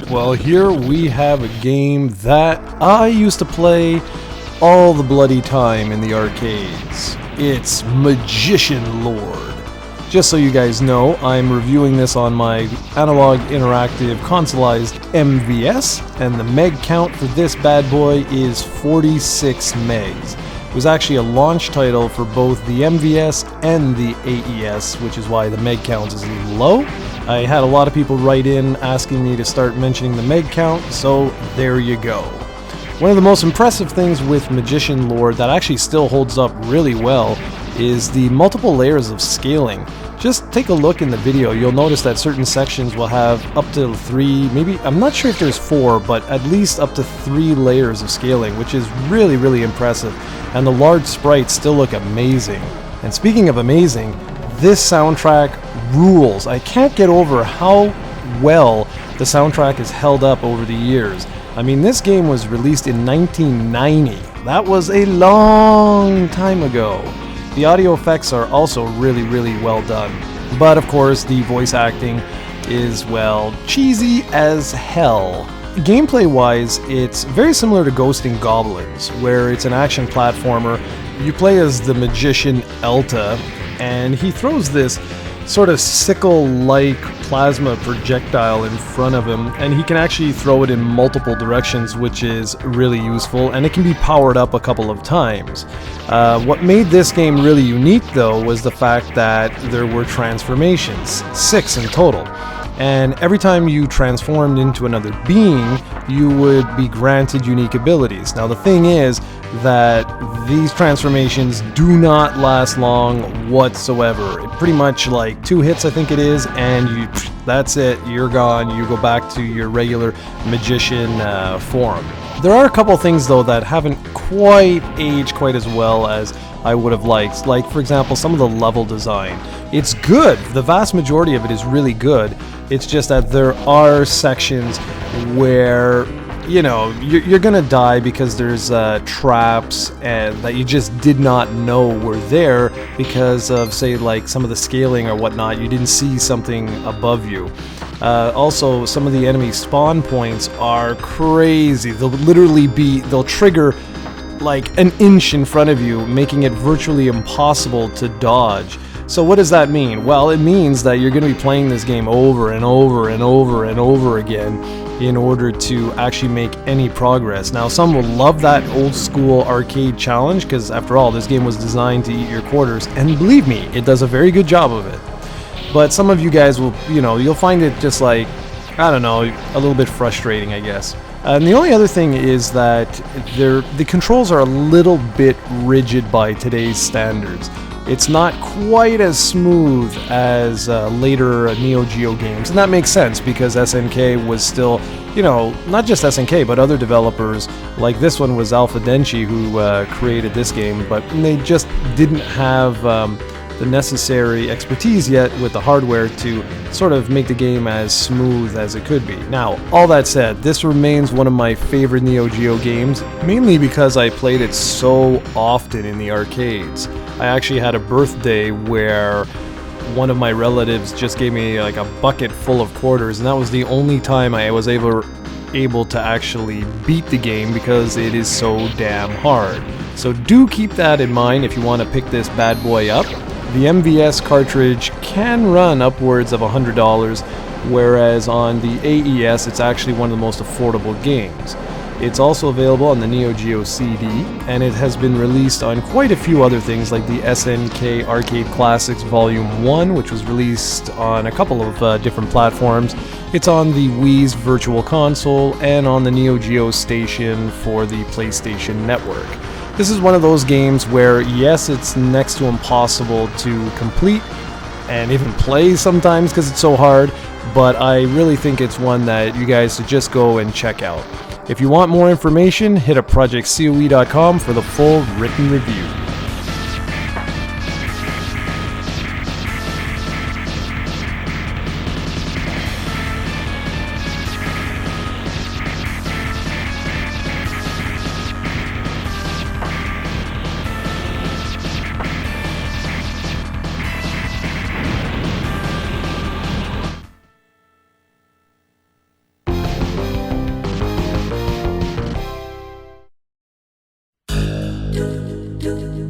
Well, here we have a game that I used to play all the bloody time in the arcades. It's Magician Lord. Just so you guys know, I'm reviewing this on my Analog Interactive Consoleized MVS, and the meg count for this bad boy is 46 megs. It was actually a launch title for both the MVS and the AES, which is why the meg count is a little low. I had a lot of people write in asking me to start mentioning the meg count, so there you go. One of the most impressive things with Magician Lord that actually still holds up really well is the multiple layers of scaling. Just take a look in the video, you'll notice that certain sections will have up to 3, maybe, I'm not sure if there's 4, but at least up to 3 layers of scaling, which is really impressive. And the large sprites still look amazing. And speaking of amazing, this soundtrack rules. I can't get over how well the soundtrack has held up over the years. I mean, this game was released in 1990. That was a long time ago. The audio effects are also really well done. But of course, the voice acting is, well, cheesy as hell. Gameplay-wise, it's very similar to Ghosts 'n Goblins, where it's an action platformer. You play as the magician Elta, and he throws this sort of sickle-like plasma projectile in front of him, and he can actually throw it in multiple directions, which is really useful, and it can be powered up a couple of times. What made this game really unique, though, was the fact that there were transformations, 6 in total. And every time you transformed into another being, you would be granted unique abilities. Now the thing is that these transformations do not last long whatsoever. It pretty much like 2 hits, I think it is, and that's it, you're gone, you go back to your regular magician form. There are a couple things though that haven't quite aged quite as well as I would have liked. Like, for example, some of the level design. It's good, the vast majority of it is really good. It's just that there are sections where, you know, you're gonna die because there's traps and that you just did not know were there because of, say, like some of the scaling or whatnot. You didn't see something above you. Also, some of the enemy spawn points are crazy. They'll trigger like an inch in front of you, making it virtually impossible to dodge. So what does that mean? Well, it means that you're going to be playing this game over and over again in order to actually make any progress. Now, some will love that old school arcade challenge because, after all, this game was designed to eat your quarters, and believe me, it does a very good job of it. But some of you guys will, you'll find it just like, I don't know, a little bit frustrating, I guess. And the only other thing is that the controls are a little bit rigid by today's standards. It's not quite as smooth as later Neo Geo games, and that makes sense because SNK was still, not just SNK, but other developers, like this one was Alpha Denshi who created this game, but they just didn't have the necessary expertise yet with the hardware to sort of make the game as smooth as it could be. Now, all that said, this remains one of my favorite Neo Geo games, mainly because I played it so often in the arcades. I actually had a birthday where one of my relatives just gave me like a bucket full of quarters, and that was the only time I was able to actually beat the game because it is so damn hard. So do keep that in mind if you want to pick this bad boy up. The MVS cartridge can run upwards of $100, whereas on the AES it's actually one of the most affordable games. It's also available on the Neo Geo CD, and it has been released on quite a few other things like the SNK Arcade Classics Volume 1, which was released on a couple of different platforms. It's on the Wii's Virtual Console and on the Neo Geo Station for the PlayStation Network. This is one of those games where, yes, it's next to impossible to complete and even play sometimes because it's so hard, but I really think it's one that you guys should just go and check out. If you want more information, hit up projectcoe.com for the full written review. do.